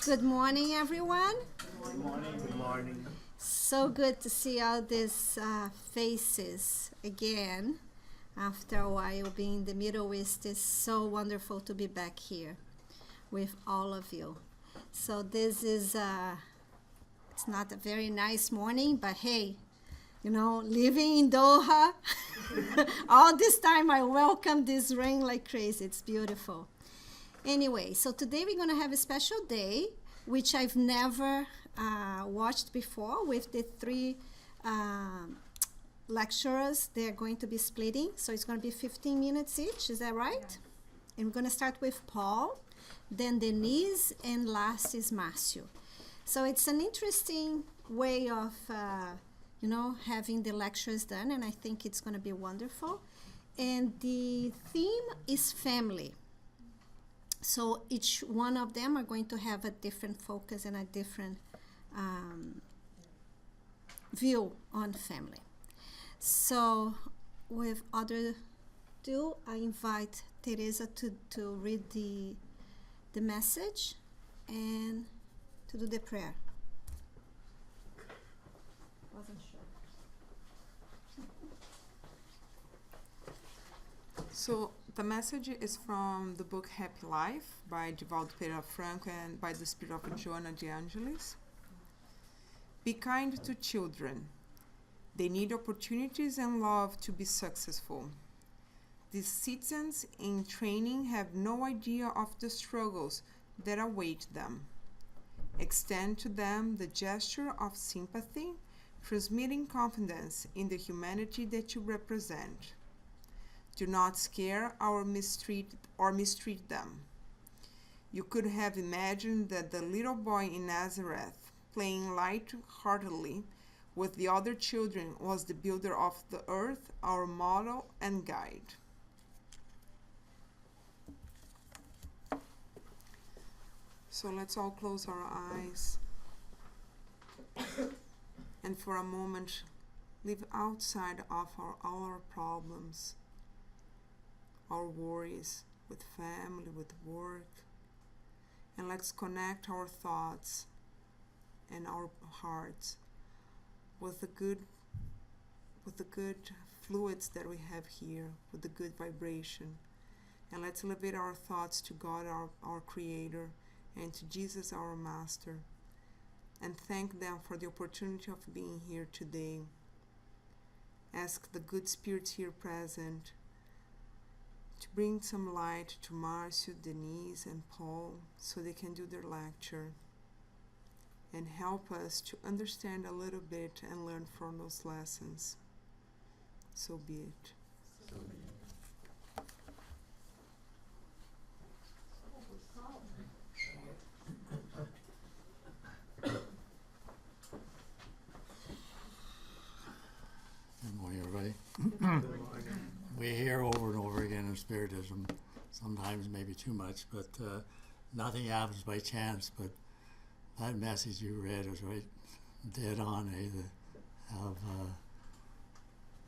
Good morning, everyone. Good morning. Good morning. So good to see all these faces again. After a while being in the Middle East, it's so wonderful to be back here with all of you. So this is, it's not a very nice morning, but hey, living in Doha, all this time I welcome this rain like crazy. It's beautiful. Anyway, so today we're going to have a special day, which I've never watched before with the three lecturers. They're going to be splitting, so it's going to be 15 minutes each. Is that right? Yeah. And we're going to start with Paul, then Denise, and last is Marcio. So it's an interesting way of, having the lectures done, and I think it's going to be wonderful. And the theme is family. So each one of them are going to have a different focus and a different view on family. So with other ado, I invite Teresa to read the message and to do the prayer. Wasn't sure. So the message is from the book Happy Life by Divaldo Pereira Franco and by the spirit of Joana de Angelis. Be kind to children. They need opportunities and love to be successful. These citizens in training have no idea of the struggles that await them. Extend to them the gesture of sympathy, transmitting confidence in the humanity that you represent. Do not scare or mistreat them. You could have imagined that the little boy in Nazareth, playing light-heartedly with the other children, was the builder of the earth, our model and guide. So let's all close our eyes and for a moment live outside of all our problems, our worries with family, with work, and let's connect our thoughts and our hearts with the good fluids that we have here, with the good vibration. And let's elevate our thoughts to God, our Creator, and to Jesus, our Master, and thank them for the opportunity of being here today. Ask the good spirits here present to bring some light to Marcio, Denise, and Paul so they can do their lecture and help us to understand a little bit and learn from those lessons. So be it. So be it. Good morning, everybody. Good morning. We hear over and over again in Spiritism, sometimes maybe too much, but nothing happens by chance. But that message you read was right dead on, of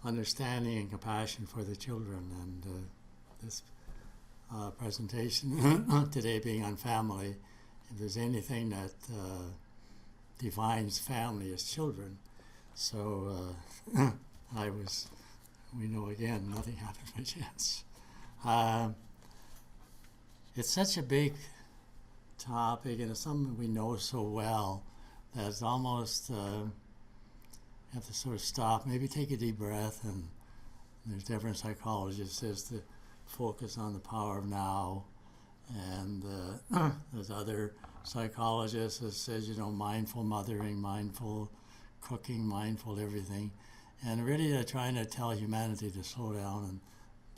understanding and compassion for the children. And this presentation today being on family, if there's anything that defines family as children. So we know again, nothing happens by chance. It's such a big topic, and it's something we know so well that it's almost have to sort of stop, maybe take a deep breath, and there's different psychologists says to focus on the power of now, and there's other psychologists that says, mindful mothering, mindful cooking, mindful everything, and really they're trying to tell humanity to slow down and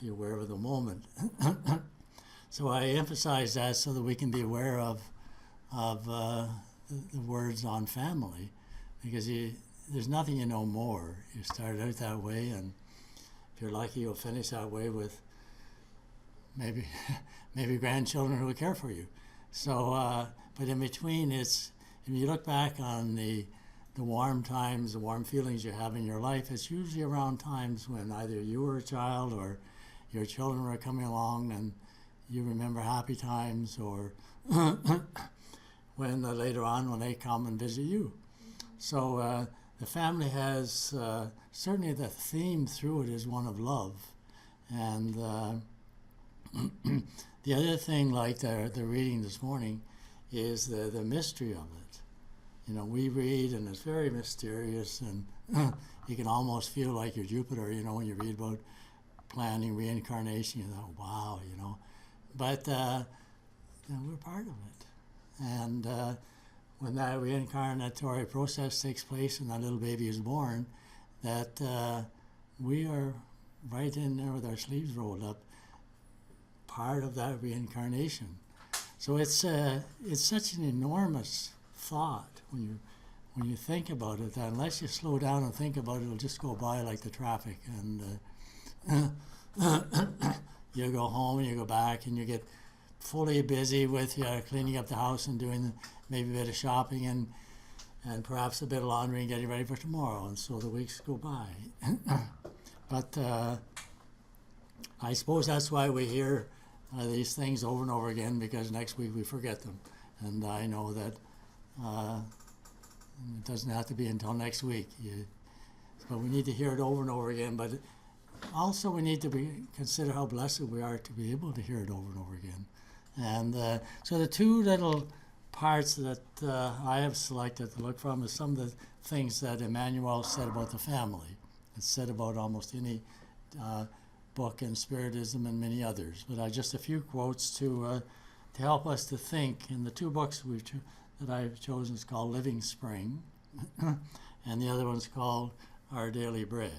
be aware of the moment. So I emphasize that so that we can be aware of the words on family, because there's nothing you know more. You started out that way, and if you're lucky, you'll finish that way with maybe grandchildren who will care for you. So, but in between, if you look back on the warm times, the warm feelings you have in your life, it's usually around times when either you were a child or your children were coming along and you remember happy times, or when later on when they come and visit you. So the family has certainly the theme through it is one of love, and the other thing, like the reading this morning, is the mystery of it. You know, we read and it's very mysterious, and you can almost feel like you're Jupiter, you know, when you read about planning reincarnation, you know, wow, you know. But you know, we're part of it. And when that reincarnatory process takes place and that little baby is born, that we are right in there with our sleeves rolled up, part of that reincarnation. So it's such an enormous thought when you think about it, that unless you slow down and think about it, it'll just go by like the traffic, and you go home and you go back and you get fully busy with cleaning up the house and doing maybe a bit of shopping and perhaps a bit of laundry and getting ready for tomorrow, and so the weeks go by. But I suppose that's why we hear these things over and over again, because next week we forget them. And I know that it doesn't have to be until next week. But we need to hear it over and over again. But also we need to consider how blessed we are to be able to hear it over and over again. And so the two little parts that I have selected to look from is some of the things that Emmanuel said about the family. It's said about almost any book in Spiritism and many others. But just a few quotes to help us to think. In the two books that I've chosen is called Living Spring, and the other one's called Our Daily Bread.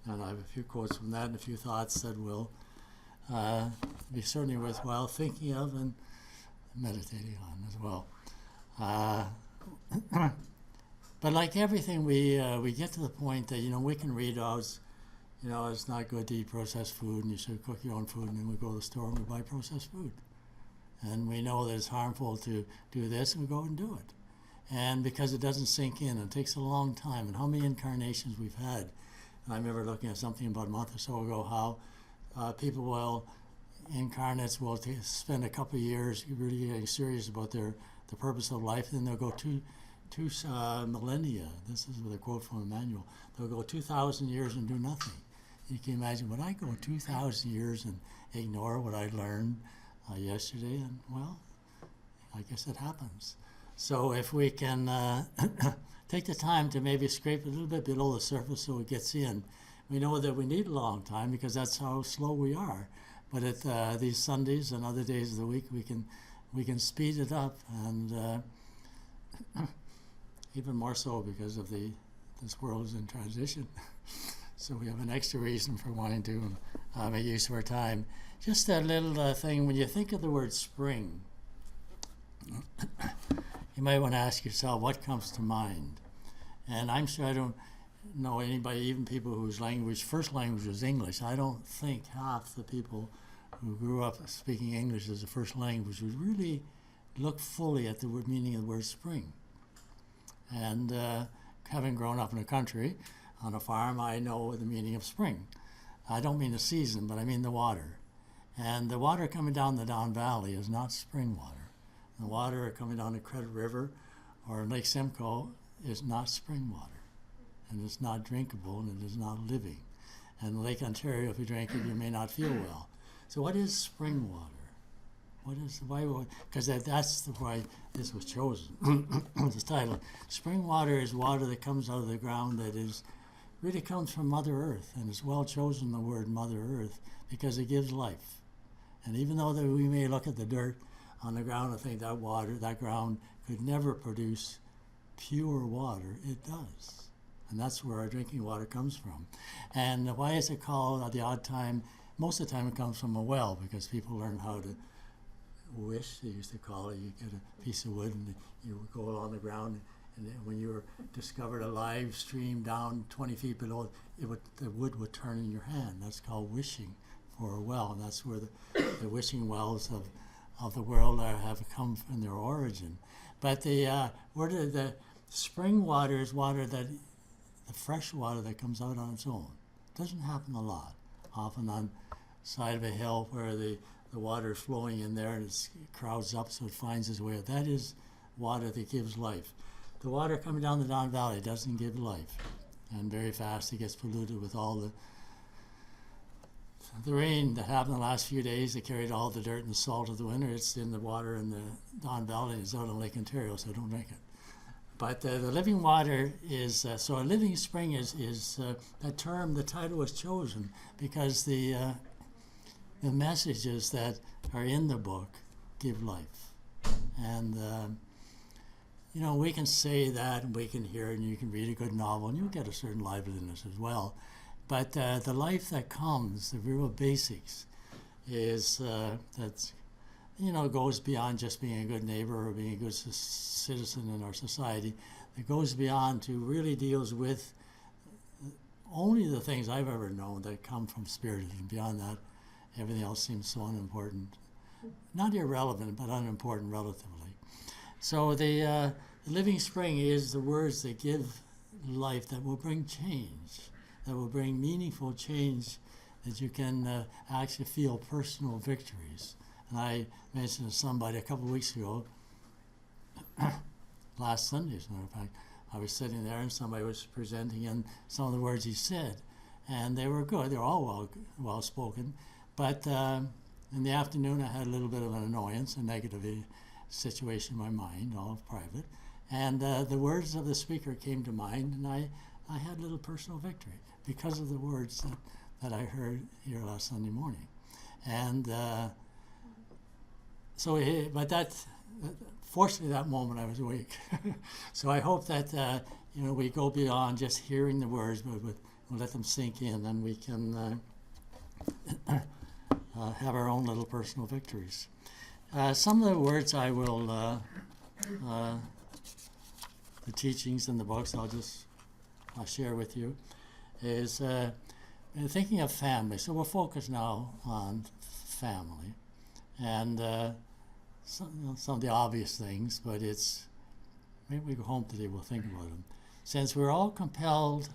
And I have a few quotes from that and a few thoughts that will be certainly worthwhile thinking of and meditating on as well. But like everything, we get to the point that, you know, we can read out, you know, it's not good to eat processed food and you should cook your own food, and then we go to the store and we buy processed food. And we know that it's harmful to do this, and we go and do it. And because it doesn't sink in, it takes a long time. And how many incarnations we've had. And I remember looking at something about a month or so ago, how incarnates will spend a couple of years really getting serious about the purpose of life, and then they'll go two millennia. This is with a quote from Emmanuel. They'll go 2,000 years and do nothing. You can imagine, would I go 2,000 years and ignore what I learned yesterday? And well, I guess it happens. So if we can take the time to maybe scrape a little bit below the surface so it gets in, we know that we need a long time because that's how slow we are. But at these Sundays and other days of the week, we can speed it up, and even more so because of this world is in transition. So we have an extra reason for wanting to make use of our time. Just that little thing, when you think of the word spring, you might want to ask yourself what comes to mind. And I'm sure I don't know anybody, even people whose first language was English. I don't think half the people who grew up speaking English as a first language would really look fully at the meaning of the word spring. And having grown up in a country, on a farm, I know the meaning of spring. I don't mean the season, but I mean the water. And the water coming down the Don Valley is not spring water. The water coming down the Credit River or Lake Simcoe is not spring water. And it's not drinkable, and it is not living. And Lake Ontario, if you drink it, you may not feel well. So what is spring water? Because that's why this was chosen. This title. Spring water is water that comes out of the ground that really comes from Mother Earth, and it's well chosen, the word Mother Earth, because it gives life. And even though that we may look at the dirt on the ground and think that ground could never produce pure water, it does. And that's where our drinking water comes from. And why is it called at the odd time? Most of the time it comes from a well, because people learn how to wish, they used to call it. You get a piece of wood and you would go along the ground, and when you were discovered a live stream down 20 feet below, the wood would turn in your hand. That's called wishing for a well, and that's where the wishing wells of the world have come from their origin. But the spring water is water that, the fresh water that comes out on its own. It doesn't happen a lot. Often on the side of a hill where the water is flowing in there and it crowds up so it finds its way out. That is water that gives life. The water coming down the Don Valley doesn't give life, and very fast it gets polluted with all the rain that happened the last few days. That carried all the dirt and salt of the winter. It's in the water in the Don Valley. It's out in Lake Ontario, so don't drink it. But the living water is, so a living spring is that term, the title was chosen because the messages that are in the book give life. And, we can say that and we can hear it, and you can read a good novel and you'll get a certain liveliness as well. But the life that comes, the real basics, is that's, goes beyond just being a good neighbor or being a good citizen in our society. It goes beyond to really deals with only the things I've ever known that come from Spiritist. And beyond that, everything else seems so unimportant. Not irrelevant, but unimportant relatively. So the living spring is the words that give life, that will bring change, that will bring meaningful change, that you can actually feel personal victories. And I mentioned to somebody a couple of weeks ago, last Sunday, as a matter of fact, I was sitting there and somebody was presenting and some of the words he said. And they were good. They were all well spoken. But in the afternoon, I had a little bit of an annoyance, a negative situation in my mind, all private. And the words of the speaker came to mind, and I had a little personal victory because of the words that I heard here last Sunday morning. And fortunately, that moment I was awake. So I hope that we go beyond just hearing the words, but we'll let them sink in, and we can have our own little personal victories. Some of the words I will, the teachings in the books, I'll share with you, is thinking of family. So we'll focus now on family. And some of the obvious things, but maybe we go home today, we'll think about them. Since we're all compelled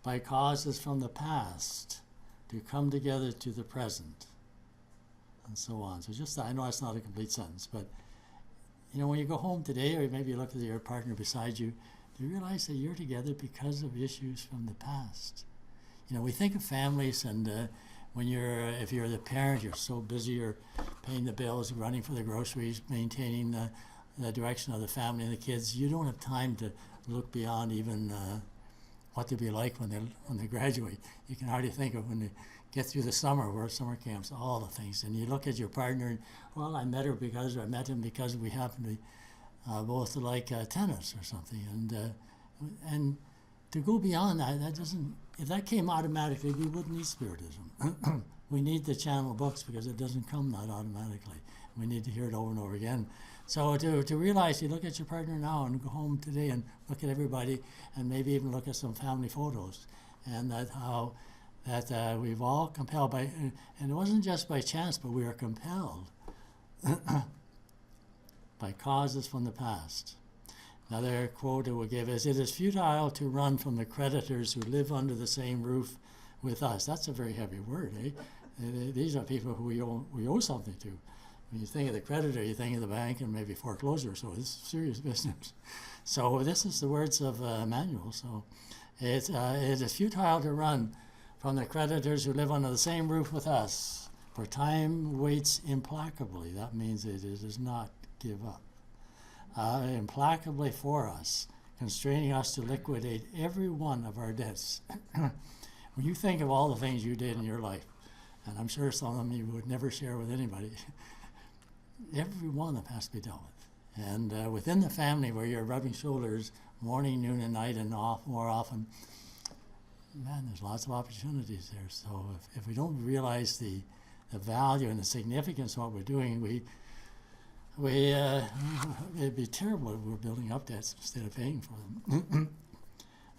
by causes from the past to come together to the present, and so on. So I know it's not a complete sentence, but when you go home today, or maybe you look at your partner beside you, do you realize that you're together because of issues from the past? We think of families, and if you're the parent, you're so busy, you're paying the bills, running for the groceries, maintaining the direction of the family and the kids. You don't have time to look beyond even what they'll be like when they graduate. You can hardly think of when they get through the summer, or summer camps, all the things. And you look at your partner, and I met her because, or I met him because we happen to be both like tennis or something. And to go beyond that doesn't. If that came automatically, we wouldn't need Spiritism. We need the channel books because it doesn't come that automatically. We need to hear it over and over again. So to realize, you look at your partner now and go home today and look at everybody and maybe even look at some family photos, and that we've all compelled by, and it wasn't just by chance, but we are compelled by causes from the past. Another quote it will give is, "It is futile to run from the creditors who live under the same roof with us." That's a very heavy word, eh? These are people who we owe something to. When you think of the creditor, you think of the bank and maybe foreclosure, so it's serious business. So this is the words of Emmanuel. So it is futile to run from the creditors who live under the same roof with us, for time waits implacably. That means it does not give up. Implacably for us, constraining us to liquidate every one of our debts. When you think of all the things you did in your life, and I'm sure some of them you would never share with anybody, every one of them has to be dealt with. And within the family where you're rubbing shoulders morning, noon, and night, and more often, man, there's lots of opportunities there. So if we don't realize the value and the significance of what we're doing, it'd be terrible if we're building up debts instead of paying for them.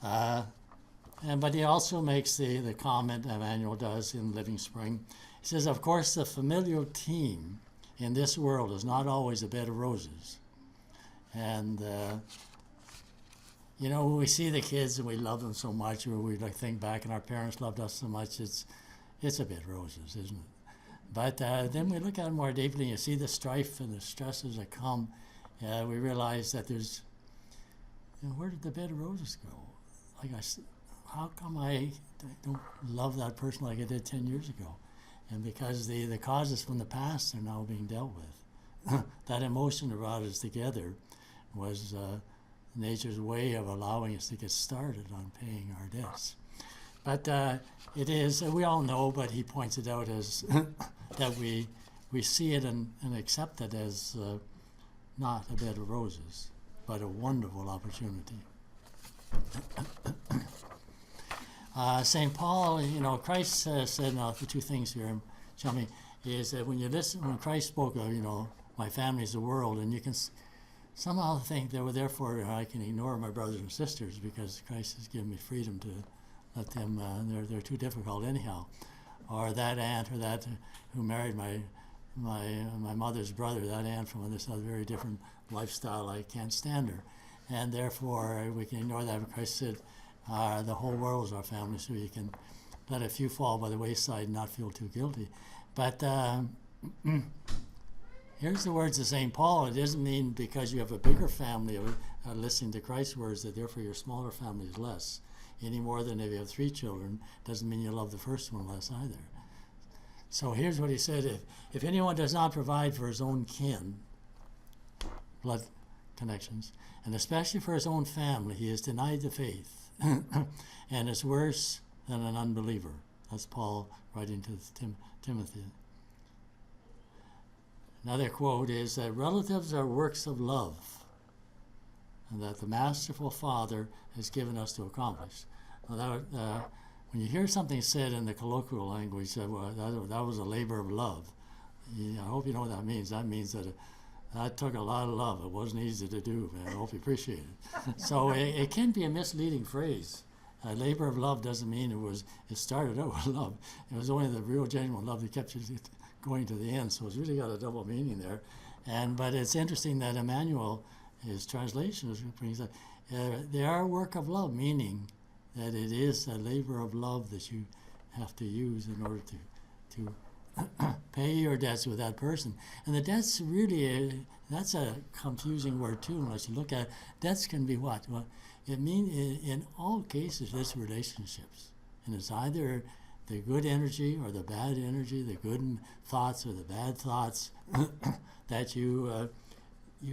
But he also makes the comment Emmanuel does in Living Spring. He says, of course, the familial team in this world is not always a bed of roses. And, when we see the kids and we love them so much, or we think back and our parents loved us so much, it's a bed of roses, isn't it? But then we look at it more deeply and you see the strife and the stresses that come, we realize that there's, where did the bed of roses go? Like how come I don't love that person like I did 10 years ago? And because the causes from the past are now being dealt with. That emotion that brought us together was nature's way of allowing us to get started on paying our debts. But it is, we all know, but he points it out as that we see it and accept it as not a bed of roses, but a wonderful opportunity. St. Paul, Christ said, now the two things here, Chummy, is that when Christ spoke of, my family is the world, and you can somehow think that therefore I can ignore my brothers and sisters because Christ has given me freedom to let them, they're too difficult anyhow. Or that aunt or that who married my mother's brother, that aunt from this other very different lifestyle, I can't stand her. And therefore we can ignore that. Christ said the whole world is our family, so you can let a few fall by the wayside and not feel too guilty. But here's the words of St. Paul. It doesn't mean because you have a bigger family listening to Christ's words that therefore your smaller family is less. Any more than if you have 3 children, doesn't mean you love the first one less either. So here's what he said. If anyone does not provide for his own kin, blood connections, and especially for his own family, he is denied the faith and is worse than an unbeliever. That's Paul writing to Timothy. Another quote is that relatives are works of love and that the masterful Father has given us to accomplish. Now when you hear something said in the colloquial language, that was a labor of love, I hope you know what that means. That means that that took a lot of love. It wasn't easy to do, man. I hope you appreciate it. So it can be a misleading phrase. A labor of love doesn't mean it started out with love. It was only the real genuine love that kept you going to the end. So it's really got a double meaning there. But it's interesting that Emmanuel, his translation brings that they are a work of love, meaning that it is a labor of love that you have to use in order to pay your debts with that person. And the debts really, that's a confusing word too, unless you look at it. Debts can be what? Well, it means in all cases it's relationships. And it's either the good energy or the bad energy, the good thoughts or the bad thoughts that you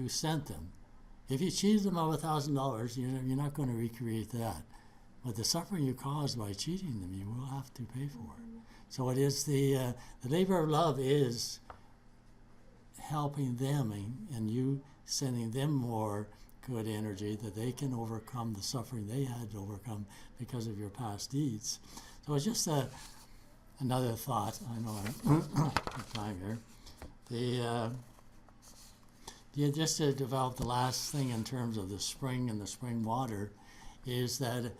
sent them. If you cheated them of $1,000, you're not going to recreate that. But the suffering you caused by cheating them, you will have to pay for. So it is the labor of love is helping them and you sending them more good energy that they can overcome the suffering they had to overcome because of your past deeds. So it's just another thought. I know I'm time here. Just to develop the last thing in terms of the spring and the spring water is that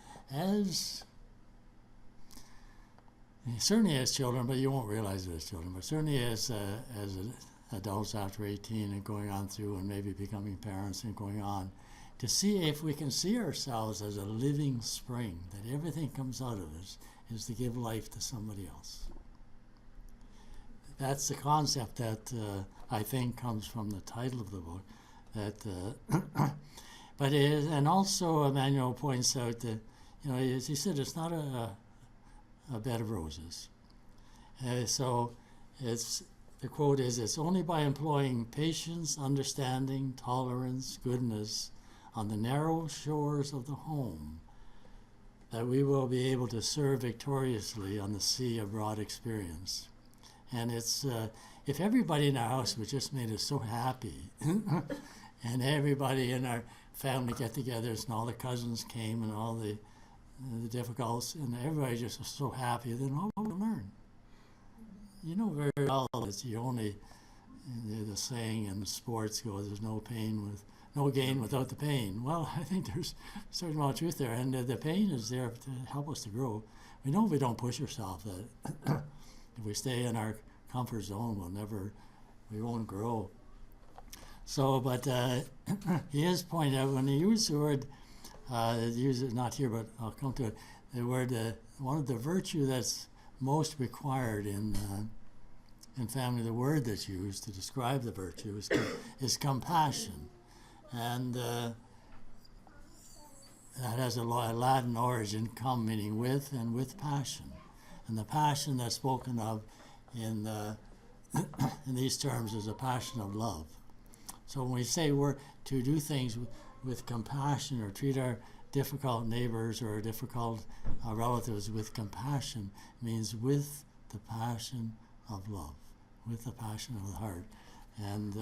certainly as children, but you won't realize it as children, but certainly as adults after 18 and going on through and maybe becoming parents and going on, to see if we can see ourselves as a living spring, that everything comes out of us is to give life to somebody else. That's the concept that I think comes from the title of the book. But and also Emmanuel points out that, as he said, it's not a bed of roses. So the quote is, it's only by employing patience, understanding, tolerance, goodness on the narrow shores of the home that we will be able to serve victoriously on the sea of broad experience. And it's, if everybody in our house was just made us so happy, and everybody in our family get-togethers and all the cousins came and all the difficulties, and everybody just was so happy, then what will we learn? You know very well that you only, the saying in sports goes, there's no gain without the pain. Well, I think there's a certain amount of truth there, and the pain is there to help us to grow. We know if we don't push ourselves, that if we stay in our comfort zone, we won't grow. So, but he is pointing out, when he used the word, use it not here, but I'll come to it, the word, one of the virtue that's most required in family, the word that's used to describe the virtue is compassion. And that has a Latin origin, come meaning with, and with passion. And the passion that's spoken of in in these terms is a passion of love. So when we say we're to do things with compassion, or treat our difficult neighbors or difficult relatives with compassion, means with the passion of love, with the passion of the heart. And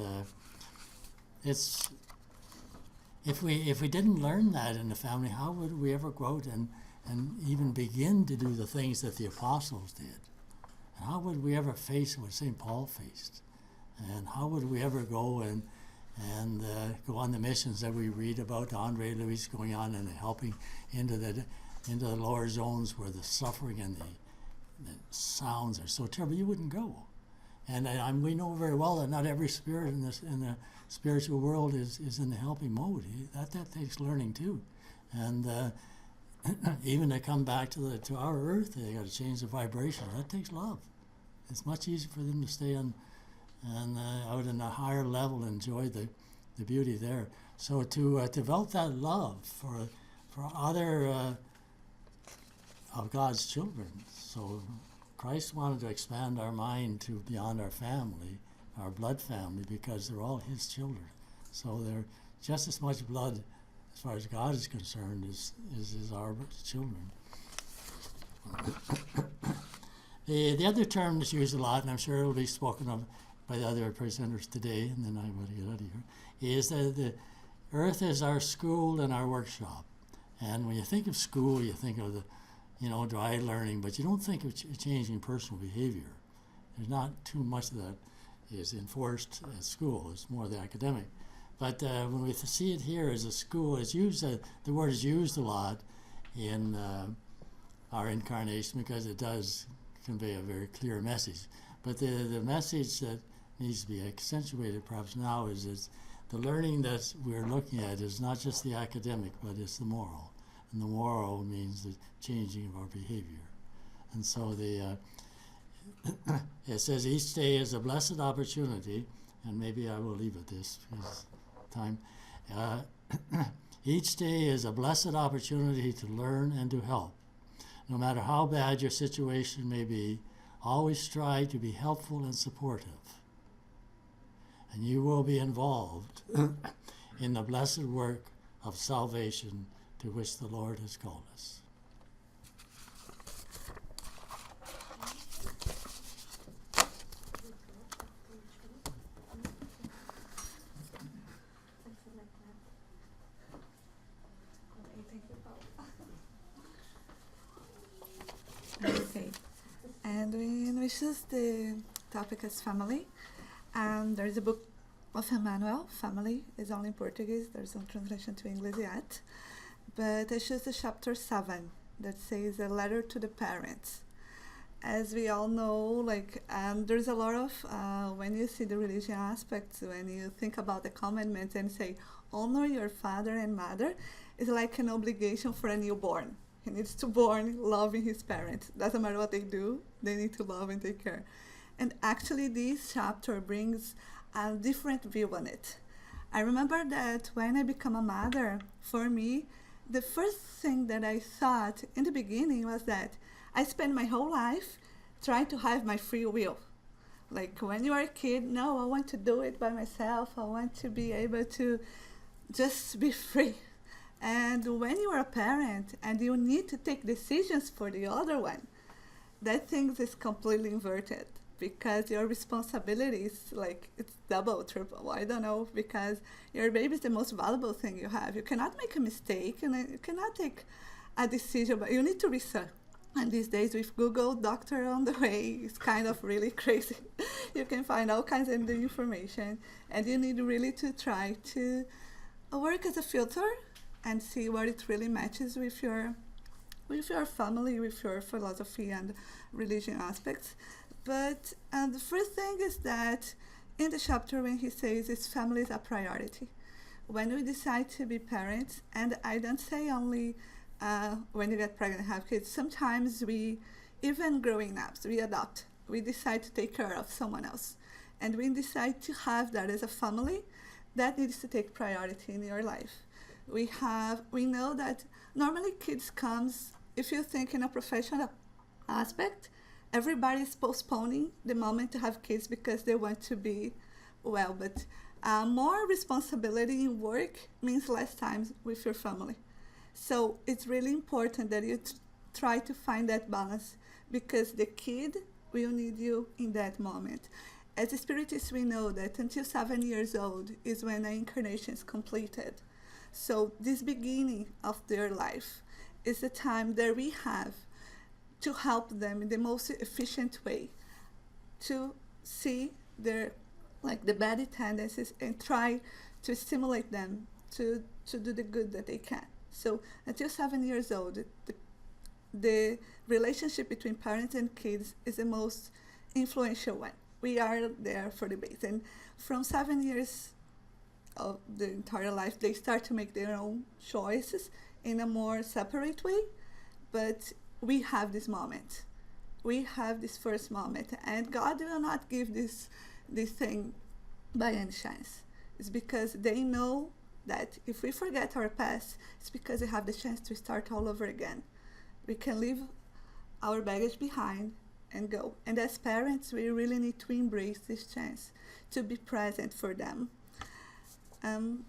it's if we didn't learn that in the family, how would we ever go out and even begin to do the things that the apostles did? And how would we ever face what St. Paul faced? And how would we ever go and go on the missions that we read about, Andre Luis going on and helping into the lower zones where the suffering and the sounds are so terrible? You wouldn't go. And we know very well that not every spirit in the spiritual world is in the helping mode. That takes learning too. And even to come back to our earth, they got to change the vibration. That takes love. It's much easier for them to stay on and out in a higher level, enjoy the beauty there. So to develop that love for other of God's children. So Christ wanted to expand our mind to beyond our family, our blood family, because they're all his children. So they're just as much blood, as far as God is concerned, as our children. The other term that's used a lot, and I'm sure it will be spoken of by the other presenters today, and then I will get out of here, is that the earth is our school and our workshop. And when you think of school, you think of the, dry learning, but you don't think of changing personal behavior. There's not too much of that is enforced at school. It's more the academic. But when we see it here as a school, it's used. The word is used a lot in our incarnation because it does convey a very clear message. But the message that needs to be accentuated perhaps now is the learning that we're looking at is not just the academic, but it's the moral. And the moral means the changing of our behavior. And so it says each day is a blessed opportunity, and maybe I will leave it this because time. Each day is a blessed opportunity to learn and to help. No matter how bad your situation may be, always strive to be helpful and supportive. And you will be involved in the blessed work of salvation to which the Lord has called us. Okay, and we choose the topic as family, and there's a book of Emmanuel, Family, is only in Portuguese, there's no translation to English yet, but I choose the chapter 7 that says a letter to the parents. As we all know, there's a lot of, when you see the religion aspects, when you think about the commandments and say, honor your father and mother, it's like an obligation for a newborn. He needs to born loving his parents. Doesn't matter what they do, they need to love and take care. And actually this chapter brings a different view on it. I remember that when I became a mother, for me, the first thing that I thought in the beginning was that I spent my whole life trying to have my free will. Like when you are a kid, no, I want to do it by myself. I want to be able to just be free. And when you are a parent and you need to take decisions for the other one, that thing is completely inverted because your responsibility is it's double, triple, I don't know, because your baby is the most valuable thing you have. You cannot make a mistake and you cannot take a decision, but you need to research. And these days with Google Doctor on the way, it's kind of really crazy. You can find all kinds of information and you need really to try to work as a filter and see what it really matches with your family, with your philosophy and religion aspects. But the first thing is that in the chapter when he says his family is a priority. When we decide to be parents, and I don't say only when you get pregnant and have kids, sometimes we, even growing up, we adopt. We decide to take care of someone else. And we decide to have that as a family. that needs to take priority in your life. We know that normally kids comes, if you think in a professional aspect, everybody is postponing the moment to have kids because they want to be well, but more responsibility in work means less time with your family. So it's really important that you try to find that balance, because the kid will need you in that moment. As spiritists, we know that until 7 years old is when the incarnation is completed. So this beginning of their life is the time that we have to help them in the most efficient way to see their the bad tendencies and try to stimulate them to do the good that they can. So until 7 years old, the relationship between parents and kids is the most influential one. We are there for the base. And from 7 years of the entire life, they start to make their own choices in a more separate way. But we have this moment. We have this first moment. And God will not give this thing by any chance. It's because they know that if we forget our past, it's because we have the chance to start all over again. We can leave our baggage behind and go. And as parents, we really need to embrace this chance to be present for them. And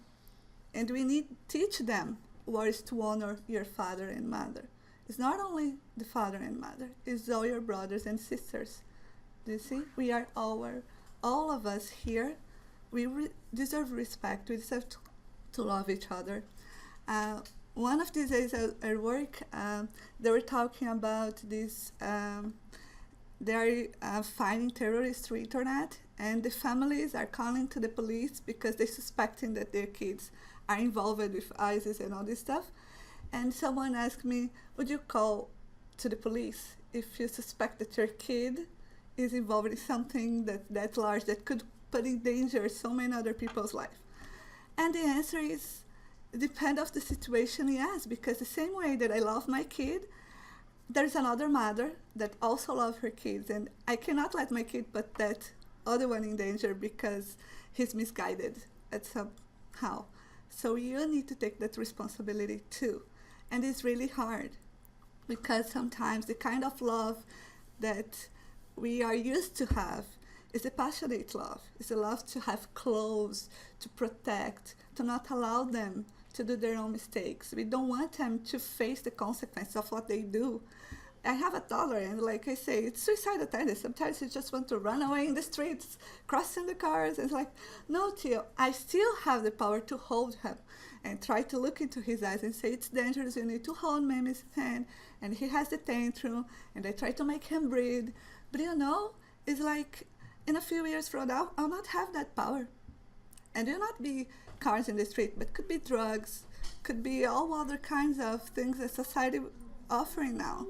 we need to teach them what is to honor your father and mother. It's not only the father and mother, it's all your brothers and sisters. Do you see? We are all of us here. We deserve respect. We deserve to love each other. One of these days at work, they were talking about this. They're finding terrorists through internet, and the families are calling to the police because they're suspecting that their kids are involved with ISIS and all this stuff. And someone asked me, would you call to the police if you suspect that your kid is involved in something that large that could put in danger so many other people's life? And the answer is, depend of the situation, yes, because the same way that I love my kid, there's another mother that also loves her kids, and I cannot let my kid put that other one in danger because he's misguided at somehow. So you need to take that responsibility too. And it's really hard because sometimes the kind of love that we are used to have is a passionate love. It's a love to have close, to protect, to not allow them to do their own mistakes. We don't want them to face the consequences of what they do. I have a toddler, and like I say, it's suicidal tendency. Sometimes you just want to run away in the streets, crossing the cars. It's like, no, Tio, I still have the power to hold him and try to look into his eyes and say, it's dangerous, you need to hold Mammy's hand. And he has the tantrum, and I try to make him breathe. But it's like, in a few years from now, I'll not have that power. And it will not be cars in the street, but could be drugs, could be all other kinds of things that society offering now,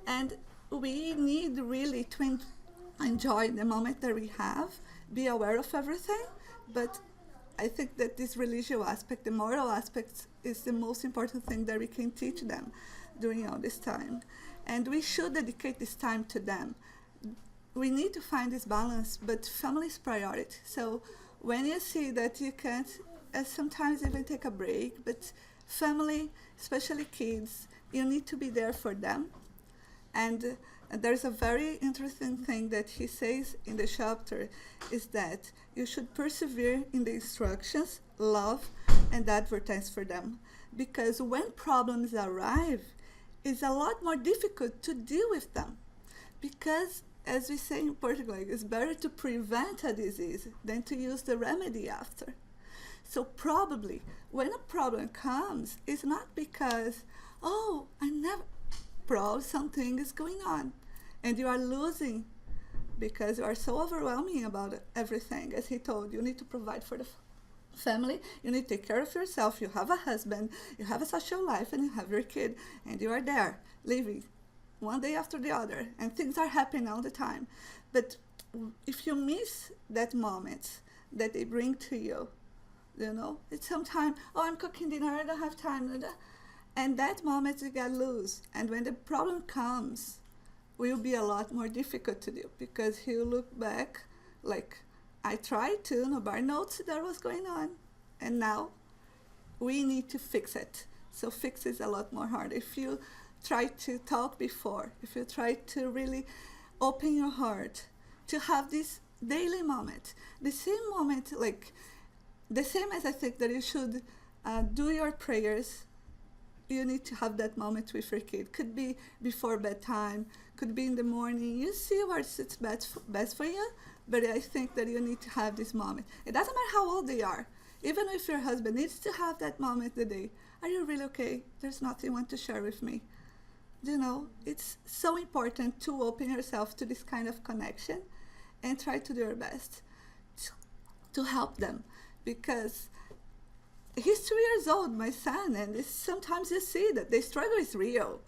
And we need really to enjoy the moment that we have, be aware of everything, but I think that this religious aspect, the moral aspect, is the most important thing that we can teach them during all this time. And we should dedicate this time to them. We need to find this balance, but family is priority. So when you see that you can't sometimes even take a break, but family, especially kids, you need to be there for them. And there's a very interesting thing that he says in the chapter, is that you should persevere in the instructions, love, and advertise for them. Because when problems arrive, it's a lot more difficult to deal with them. Because, as we say in Portugal, it's better to prevent a disease than to use the remedy after. So probably, when a problem comes, it's not because, probably something is going on, and you are losing because you are so overwhelming about everything. As he told you, need to provide for the family, you need to take care of yourself, you have a husband, you have a social life, and you have your kid, and you are there, living one day after the other, and things are happening all the time. But if you miss that moment that they bring to you, it's sometimes, I'm cooking dinner, I don't have time, and that moment you get loose. And when the problem comes, will be a lot more difficult to do, because he'll look back like, I tried to, nobody knows that was going on. And now we need to fix it. So fix is a lot more hard. If you try to talk before, if you try to really open your heart to have this daily moment, the same moment, like the same as I think that you should do your prayers, you need to have that moment with your kid. Could be before bedtime, could be in the morning. You see what it's best for you, but I think that you need to have this moment. It doesn't matter how old they are. Even if your husband needs to have that moment the day, are you really okay? There's nothing you want to share with me. You know, it's so important to open yourself to this kind of connection and try to do your best to help them, because he's 2 years old, my son, and sometimes you see that the struggle is real.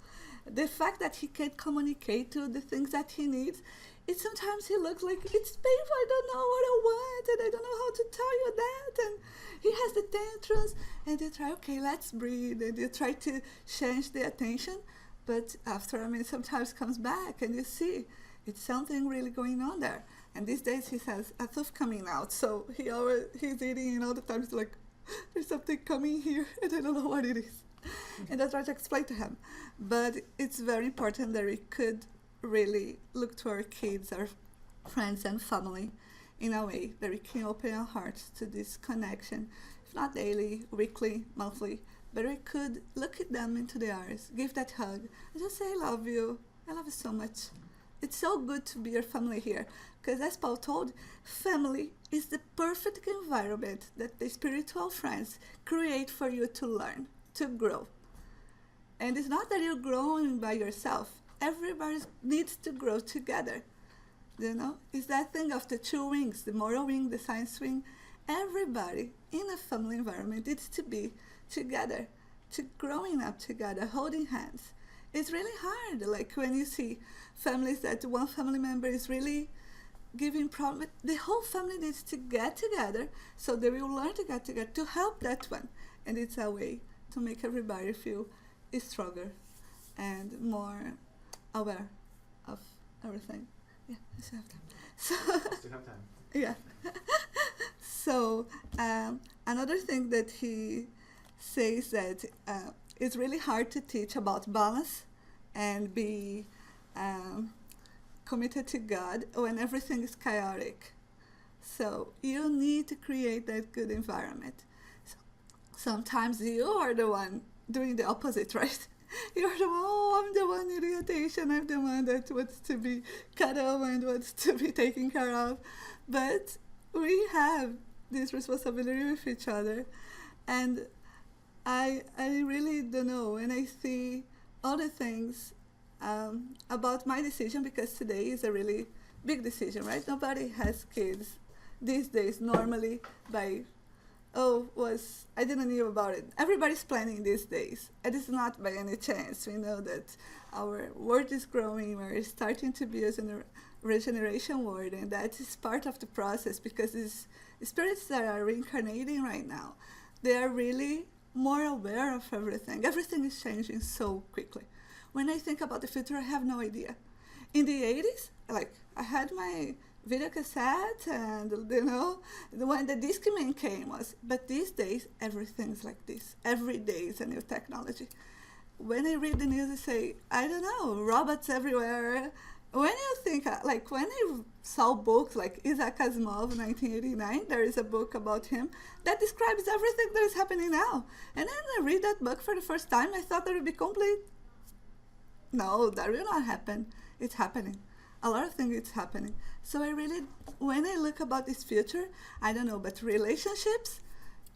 The fact that he can't communicate to the things that he needs, sometimes he looks like, it's painful, I don't know what I want, and I don't know how to tell you that, and he has the tantrums, and you try, okay, let's breathe, and you try to change the attention, but after, sometimes comes back, and you see, it's something really going on there. And these days he has a tooth coming out, so he's eating, and all the time he's like, there's something coming here, and I don't know what it is. And I try to explain to him. But it's very important that we could really look to our kids, our friends and family, in a way that we can open our hearts to this connection, if not daily, weekly, monthly, but we could look at them into the eyes, give that hug, and just say, I love you so much. It's so good to be your family here, because as Paul told, family is the perfect environment that the spiritual friends create for you to learn, to grow. And it's not that you're growing by yourself. Everybody needs to grow together. You know, it's that thing of the two wings, the moral wing, the science wing. Everybody in a family environment needs to be together, to growing up together, holding hands. It's really hard, like when you see families that one family member is really giving problem, the whole family needs to get together so they will learn to get together to help that one. And it's a way to make everybody feel stronger and more aware of everything. Yeah, I still have time. So, Still have time. yeah. So another thing that he says that it's really hard to teach about balance and be committed to God when everything is chaotic. So you need to create that good environment. So sometimes you are the one doing the opposite, right? You're the one, oh, I'm the one needing attention, I'm the one that wants to be cuddled and wants to be taken care of. But we have this responsibility with each other. And I really don't know, and I see all the things about my decision, because today is a really big decision, right? Nobody has kids these days normally by, I didn't know about it. Everybody's planning these days. It is not by any chance. We know that our world is growing, we're starting to be a regeneration world, and that is part of the process, because these spirits that are reincarnating right now, they are really more aware of everything. Everything is changing so quickly. When I think about the future, I have no idea. In the 80s, like, I had my video cassette, and, you know, when the Discman came but these days, everything's like this. Every day is a new technology. When I read the news, I say, I don't know, robots everywhere. When you think, like, when I saw books like Isaac Asimov, 1989, there is a book about him that describes everything that is happening now. And then I read that book for the first time, I thought that it would be complete. No, that will not happen. It's happening. A lot of things it's happening. So I really, when I look about this future, I don't know, but relationships,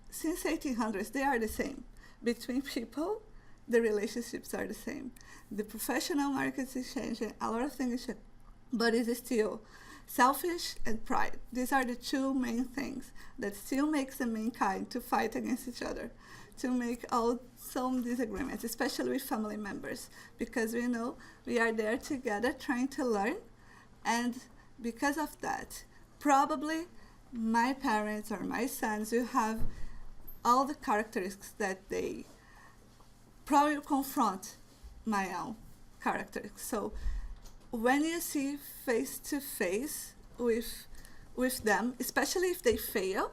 since 1800s, they are the same. Between people, the relationships are the same. The professional market is changing, a lot of things is changing, but it's still selfish and pride. These are the two main things that still makes the mankind to fight against each other, to make some disagreements, especially with family members, because we know we are there together trying to learn, and because of that, probably my parents or my sons will have all the characteristics that they probably confront my own characteristics. So when you see face to face with with them, especially if they fail,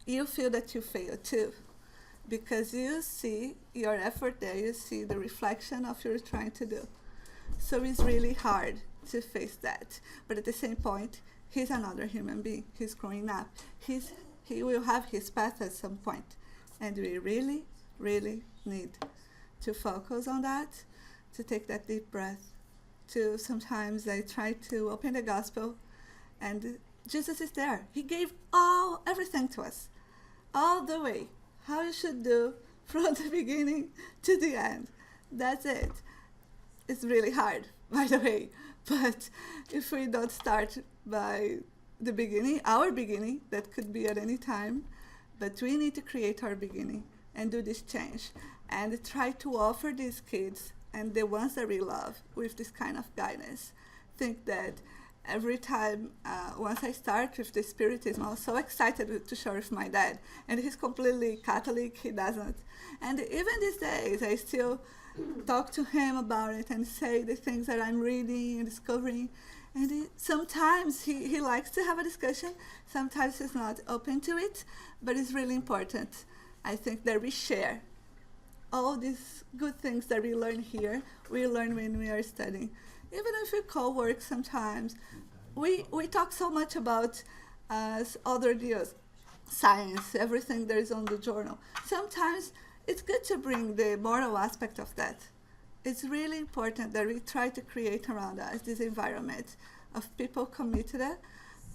you feel that you fail too. Because you see your effort there, you see the reflection of what you're trying to do. So it's really hard to face that. But at the same point, he's another human being. He's growing up. He will have his path at some point. And we really, really need to focus on that, to take that deep breath, to sometimes I try to open the gospel and Jesus is there. He gave everything to us, all the way, how you should do from the beginning to the end. That's it. It's really hard, by the way, but if we don't start by the beginning, our beginning, that could be at any time, but we need to create our beginning and do this change and try to offer these kids and the ones that we love with this kind of guidance. Think that every time, once I start with the Spiritism, I was so excited to share with my dad. And he's completely Catholic, he doesn't. And even these days, I still talk to him about it and say the things that I'm reading and discovering. And sometimes he likes to have a discussion. Sometimes he's not open to it, but it's really important. I think that we share all these good things that we learn here, we learn when we are studying. Even if we co-work sometimes, we talk so much about other deals, science, everything that is on the journal. Sometimes it's good to bring the moral aspect of that. It's really important that we try to create around us this environment of people committed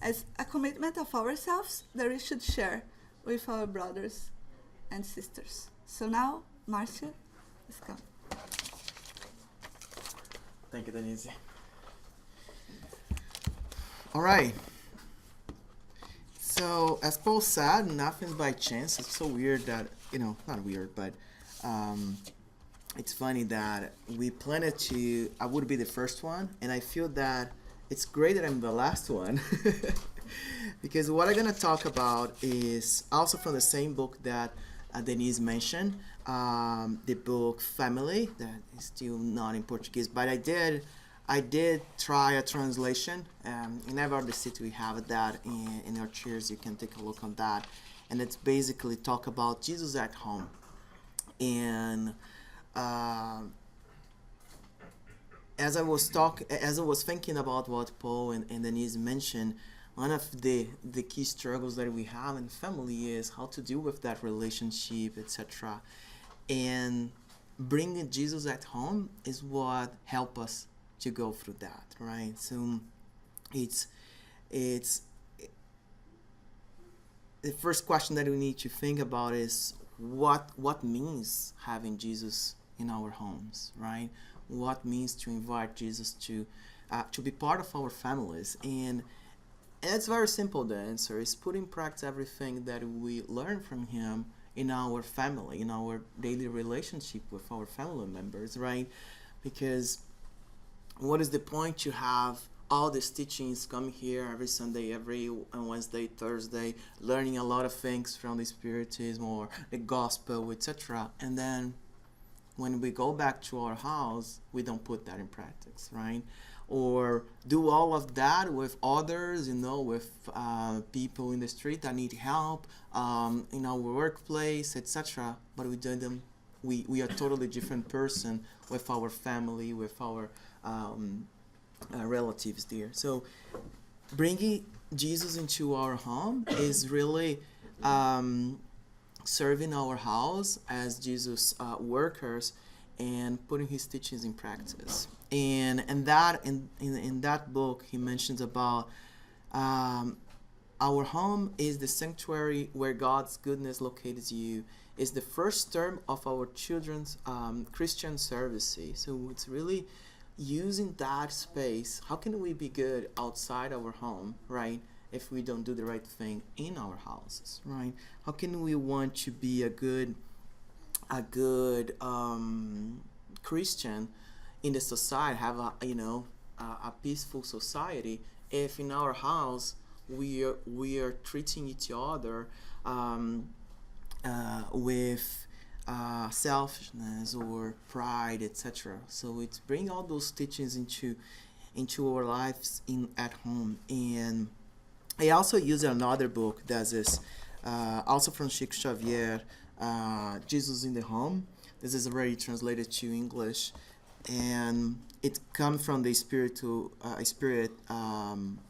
as a commitment of ourselves that we should share with our brothers and sisters. So now, Marcio, let's go. Thank you, Denise. All right. So, as Paul said, nothing's by chance. It's so weird that, not weird, but it's funny that we planned I would be the first one, and I feel that it's great that I'm the last one. Because what I'm going to talk about is also from the same book that Denise mentioned, the book Family, that is still not in Portuguese, but I did try a translation. In every other city we have that in our chairs. You can take a look on that, and it's basically talk about Jesus at home. And as I was thinking about what Paul and Denise mentioned, one of the key struggles that we have in family is how to deal with that relationship, etc. And bringing Jesus at home is what help us to go through that, right? So it's the first question that we need to think about is what means having Jesus in our homes, right? What means to invite Jesus to be part of our families. And it's very simple. The answer is put in practice everything that we learn from him in our family, in our daily relationship with our family members, right? Because what is the point to have all these teachings come here every Sunday, every Wednesday, Thursday, learning a lot of things from the Spiritism or the Gospel, etc. And then when we go back to our house, we don't put that in practice, right? Or do all of that with others, with people in the street that need help, in our workplace, etc. But we are totally different person with our family, with our relatives there. So bringing Jesus into our home is really serving our house as Jesus workers and putting his teachings in practice. And that in that book he mentions about our home is the sanctuary where God's goodness locates you. Is the first term of our children's Christian services. So it's really using that space. How can we be good outside our home, right? If we don't do the right thing in our houses, right? How can we want to be a good Christian in the society, have a peaceful society, if in our house we are treating each other with selfishness or pride, etc. So it's bring all those teachings into our lives at home. And I also use another book that is also from Chico Xavier, Jesus in the Home. This is already translated to English, and it comes from the spirit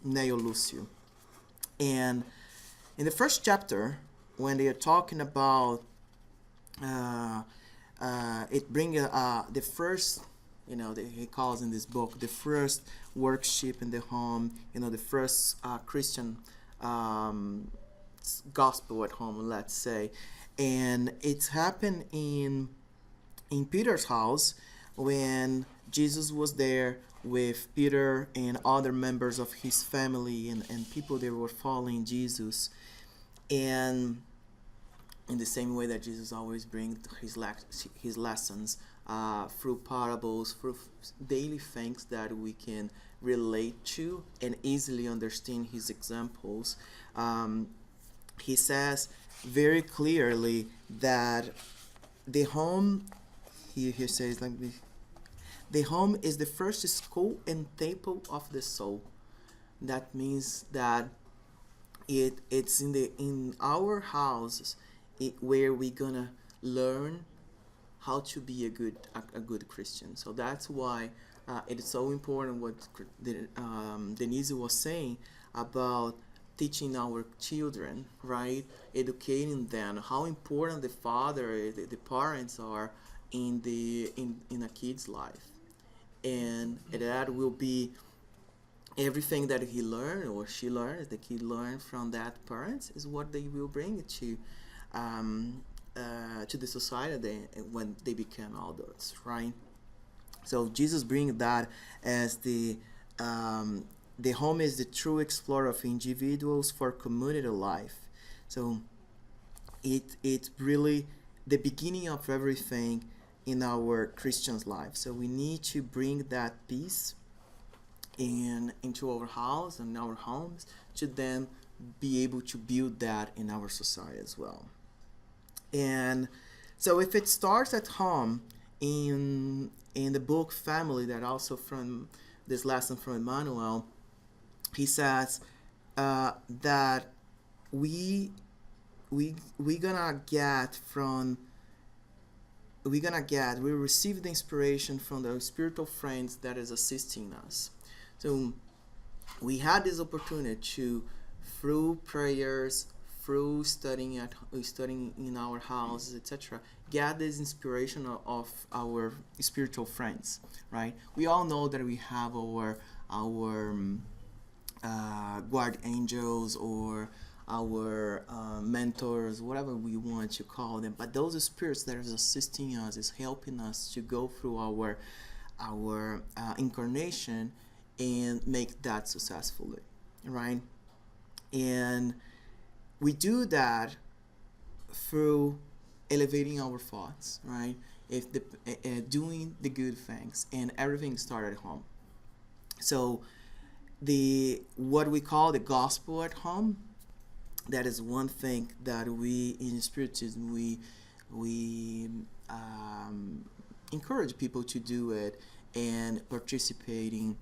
Neo Lucio. And in the first chapter, when they are talking about it brings the first, he calls in this book the first worship in the home, the first Christian gospel at home, let's say. And it's happened in Peter's house when Jesus was there with Peter and other members of his family and people that were following Jesus. And in the same way that Jesus always brings his lessons through parables, through daily things that we can relate to and easily understand his examples, he says very clearly that the home, he says like this, the home is the first school and temple of the soul. That means that it's in our houses where we're gonna learn how to be a good Christian. So that's why it's so important what Denise was saying about teaching our children, right? Educating them, how important the father, the parents are in a kid's life, and that will be everything that he learned or she learned, the kid learned from that parents, is what they will bring to the society when they become adults, right? So Jesus brings that as the home is the true explorer of individuals for community life. So it's really the beginning of everything in our Christian's life. So we need to bring that peace into our house and our homes to then be able to build that in our society as well. And so if it starts at home in the book Family, that also from this lesson from Emmanuel, he says that we receive the inspiration from the spiritual friends that is assisting us. So we had this opportunity to, through prayers, through studying in our houses, etc., get this inspiration of our spiritual friends, right? We all know that we have our guard angels or our mentors, whatever we want to call them, but those spirits that is assisting us, is helping us to go through our incarnation and make that successfully, right? And we do that through elevating our thoughts, right? If doing the good things, and everything started at home. So what we call the gospel at home, that is one thing that we in Spiritism we encourage people to do it and participating,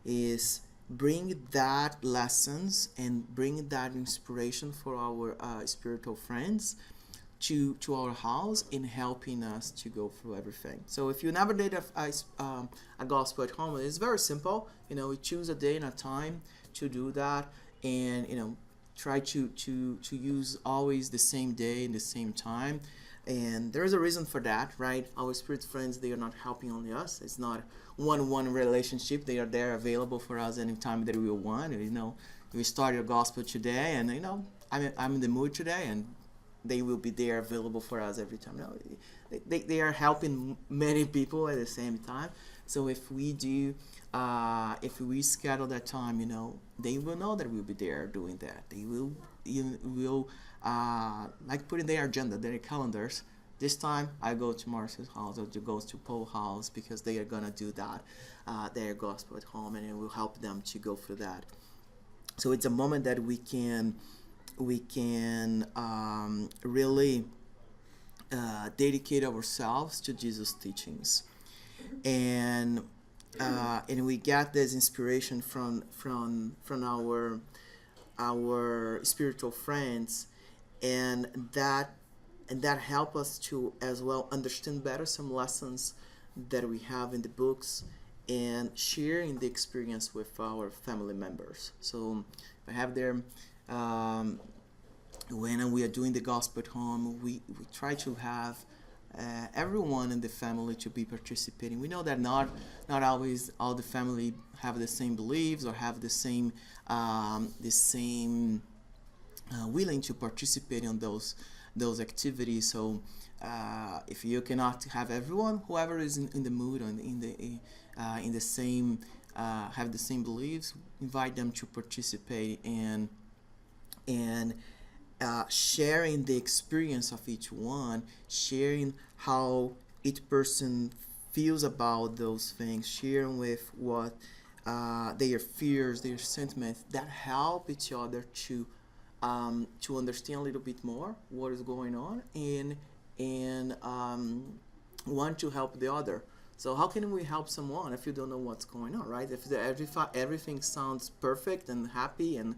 is bring that lessons and bring that inspiration for our spiritual friends to our house in helping us to go through everything. So if you never did a gospel at home, it's very simple. We choose a day and a time to do that, and try to use always the same day and the same time. And there is a reason for that, right? Our spirit friends, they are not helping only us. It's not one-on-one relationship. They are there available for us anytime that we want. We start your gospel today, and I'm in the mood today, and they will be there available for us every time. They are helping many people at the same time. So if we schedule that time, they will know that we'll be there doing that. They will like put in their agenda, their calendars. This time I go to Marcio's house or to go to Paul's house, because they are gonna do that, their gospel at home, and it will help them to go through that. So it's a moment that we can really dedicate ourselves to Jesus' teachings, and we get this inspiration from our our spiritual friends, and that help us to as well understand better some lessons that we have in the books and sharing the experience with our family members. So I have there, when we are doing the gospel at home, we try to have everyone in the family to be participating. We know that not always all the family have the same beliefs or have the same willing to participate in those activities. So if you cannot have everyone, whoever is in the mood or in the same have the same beliefs, invite them to participate and sharing the experience of each one, sharing how each person feels about those things, sharing with what their fears, their sentiments, that help each other to understand a little bit more what is going on and want to help the other. So how can we help someone if you don't know what's going on, right? If everything sounds perfect and happy and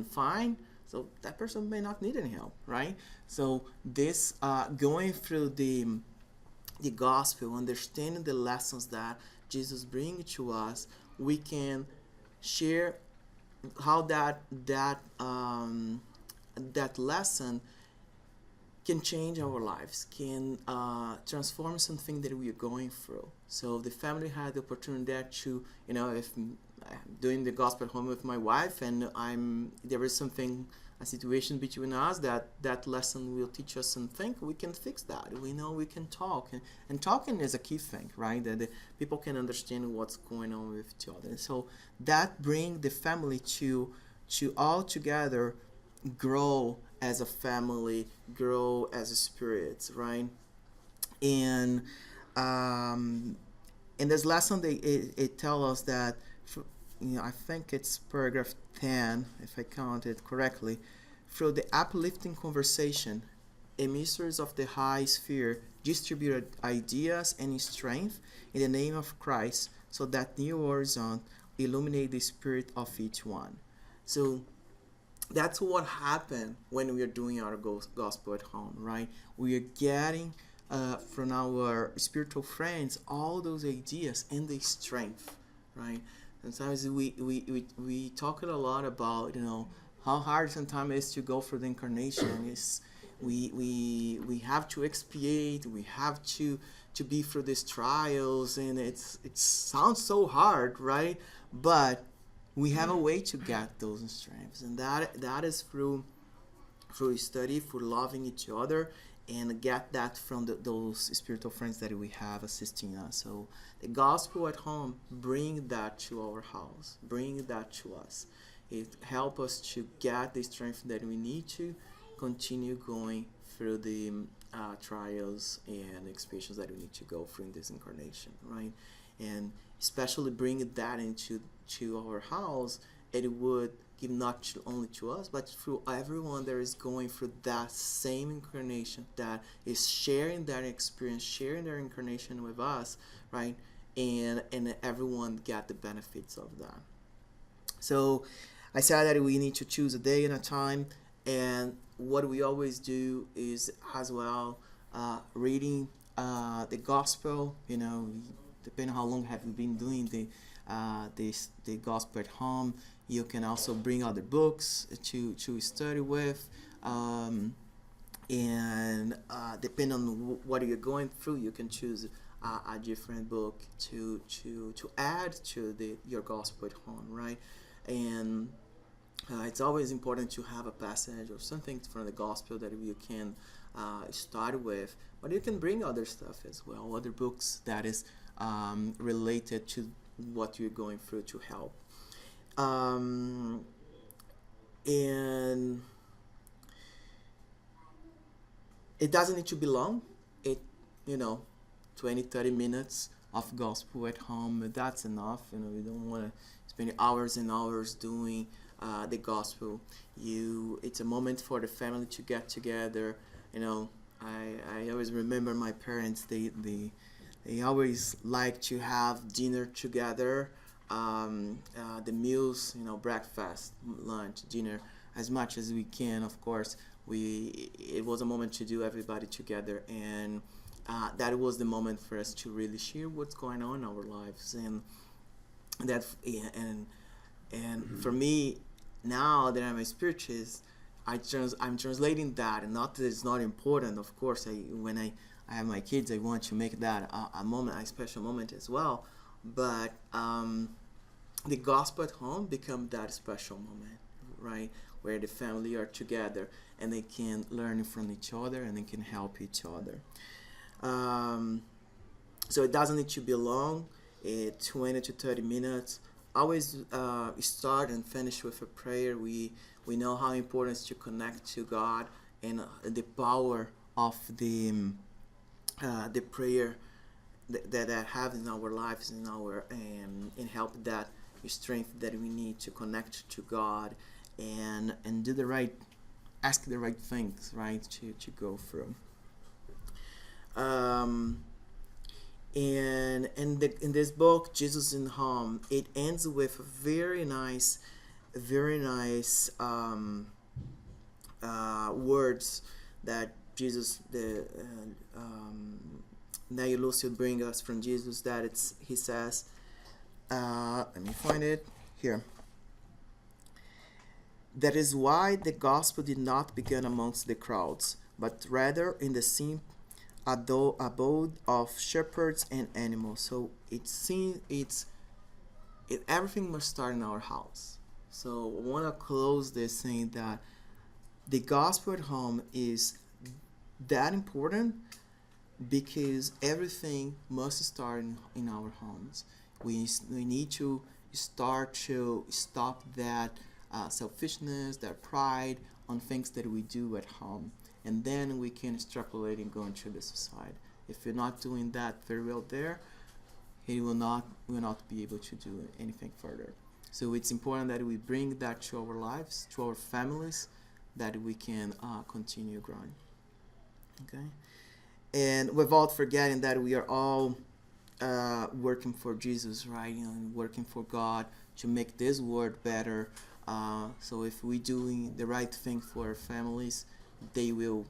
fine, so that person may not need any help, right? So this going through the gospel, understanding the lessons that Jesus brings to us, we can share how that lesson can change our lives, can transform something that we are going through. So the family had the opportunity to, if I'm doing the gospel at home with my wife and there is a situation between us that lesson will teach us something, we can fix that. We know we can talk, and talking is a key thing, right? That the people can understand what's going on with each other. And so that brings the family to all together grow as a family, grow as a spirit, right? And in this lesson, it tells us that, I think it's paragraph 10, if I counted correctly, through the uplifting conversation, emissaries of the high sphere distributed ideas and strength in the name of Christ, so that new horizon illuminate the spirit of each one. So that's what happened when we are doing our gospel at home, right? We are getting from our spiritual friends all those ideas and the strength, right? Sometimes we talk a lot about how hard sometimes it is to go through the incarnation. We have to expiate, we have to be through these trials, and it sounds so hard, right? But we have a way to get those strengths, and that is through study, through loving each other, and get that from those spiritual friends that we have assisting us. So the gospel at home, bring that to our house, bring that to us. It helps us to get the strength that we need to continue going through the trials and experiences that we need to go through in this incarnation, right? And especially bring that into our house, it would give not only to us, but through everyone that is going through that same incarnation, that is sharing that experience, sharing their incarnation with us, right? And everyone get the benefits of that. So I said that we need to choose a day and a time, and what we always do is as well reading the gospel. Depending on how long have you been doing the gospel at home, you can also bring other books to study with, and depending on what you're going through, you can choose a different book to add to your gospel at home, right? And it's always important to have a passage or something from the gospel that you can start with, but you can bring other stuff as well, other books that is related to what you're going through to help. And it doesn't need to be long. 20-30 minutes of gospel at home, that's enough. We don't want to spend hours and hours doing the gospel. It's a moment for the family to get together. I always remember my parents, they always like to have dinner together the meals, breakfast, lunch, dinner, as much as we can. Of course, it was a moment to do everybody together, and that was the moment for us to really share what's going on in our lives, and for me, now that I'm a spiritist, I'm translating that, and not that it's not important. Of course, when I have my kids, I want to make that a moment, a special moment as well. But the gospel at home become that special moment, right? Where the family are together and they can learn from each other and they can help each other. So it doesn't need to be long, 20 to 30 minutes. Always start and finish with a prayer. We know how important it is to connect to God, and the power of the prayer that have in our lives, and help that strength that we need to connect to God and do ask the right things, right, to go through. And in this book, Jesus in Home, it ends with very nice words that Jesus, Neil Lucio bring us from Jesus. He says, let me find it here. That is why the gospel did not begin amongst the crowds, but rather in the simple abode of shepherds and animals. So everything must start in our house. So I want to close this saying that the gospel at home is that important because everything must start in our homes. We need to start to stop that selfishness, that pride on things that we do at home. And then we can extrapolate and go into the society. If you're not doing that very well there, he will not be able to do anything further. So it's important that we bring that to our lives, to our families, that we can continue growing. Okay, and without forgetting that we are all working for Jesus, right? And working for God to make this world better. So if we're doing the right thing for our families, they will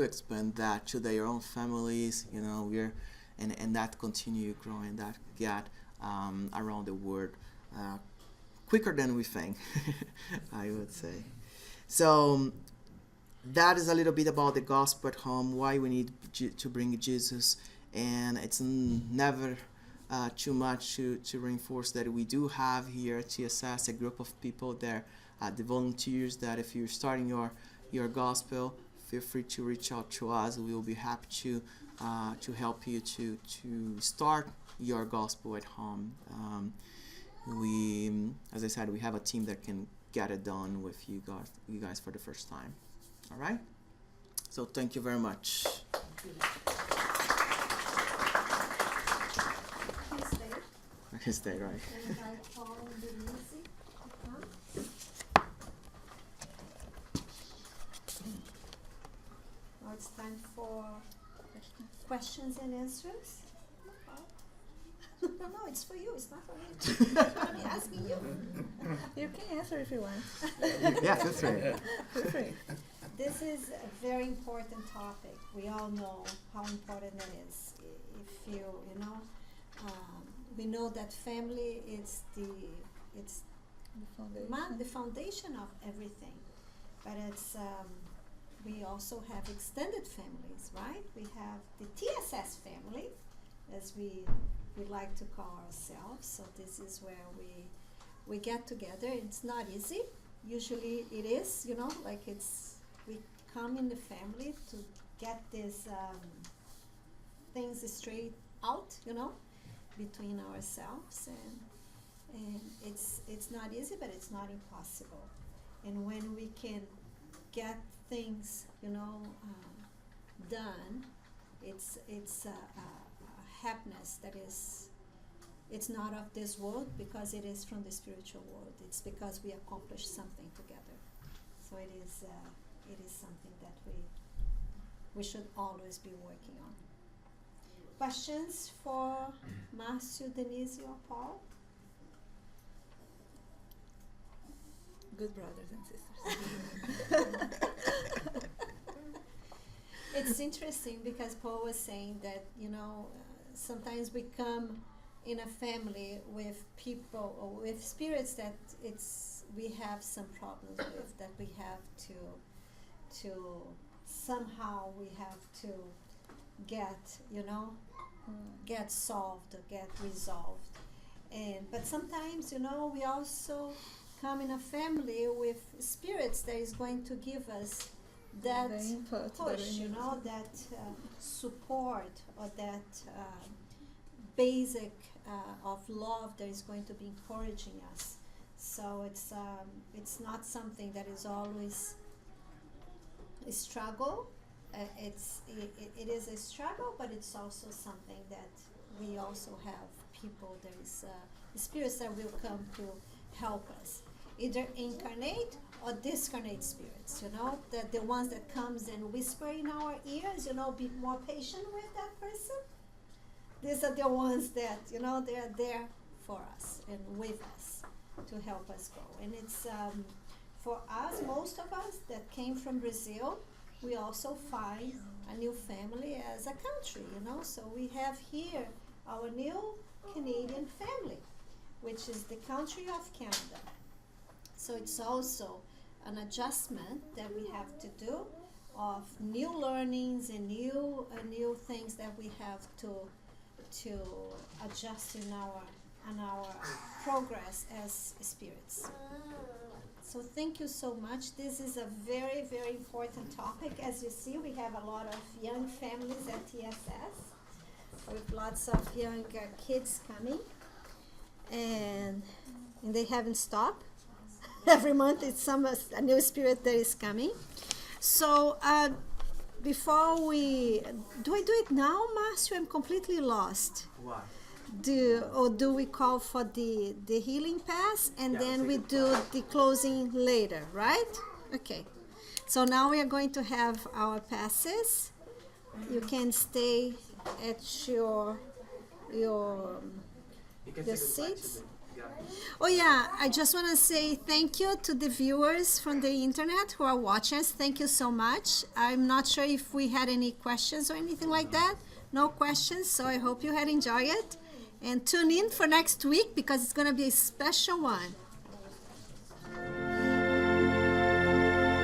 expand that to their own families, and that continue growing, that get around the world quicker than we think, I would say. So that is a little bit about the gospel at home, why we need to bring Jesus, and it's never too much to reinforce that we do have here at TSS a group of people there, the volunteers, that if you're starting your gospel, feel free to reach out to us. We will be happy to help you to start your gospel at home. As I said, we have a team that can get it done with you guys for the first time. All right? So thank you very much. I can stay, right? And I call Denise. Now it's time for questions and answers. No, it's for you. It's not for me. I'm asking you. You can answer if you want. Yes, that's right. Feel free. This is a very important topic. We all know how important it is. If we know that family is the foundation of everything. But it's we also have extended families, right? We have the TSS family, as we like to call ourselves. So this is where we get together. It's not easy. Usually it is, we come in the family to get these things straight out, between ourselves, and it's not easy, but it's not impossible. And when we can get things, done, it's a happiness that is, it's not of this world, because it is from the spiritual world. It's because we accomplished something together. So it is something that we should always be working on. questions for Marcio, Denise, or Paul? Good brothers and sisters. It's interesting because Paul was saying that, sometimes we come in a family with people or with spirits that we have some problems with, that we have to somehow we have to get solved, get resolved. But sometimes, we also come in a family with spirits that is going to give us that The input that push, we need. that support, or that basic of love that is going to be encouraging us. So it's not something that is always a struggle. It is a struggle, but it's also something that we also have people. There is spirits that will come to help us, either incarnate or discarnate spirits. The ones that comes and whisper in our ears. Be more patient with that person. These are the ones that they are there for us and with us to help us go. And it's for us, most of us that came from Brazil, we also find a new family as a country, So we have here our new Canadian family, which is the country of Canada. So it's also an adjustment that we have to do of new learnings and new things that we have to adjust in our progress as spirits. So thank you so much. This is a very, very important topic. As you see, we have a lot of young families at TSS with lots of young kids coming, and they haven't stopped. Every month it's a new spirit that is coming. So before do I do it now, Marcio? I'm completely lost. Why? Do we call for the healing pass and then we do the closing later, right? Okay. So now we are going to have our passes. You can stay at your seats. Oh yeah, I just want to say thank you to the viewers from the internet who are watching us. Thank you so much. I'm not sure if we had any questions or anything like that. No questions, so I hope you had enjoyed it. And tune in for next week because it's going to be a special one.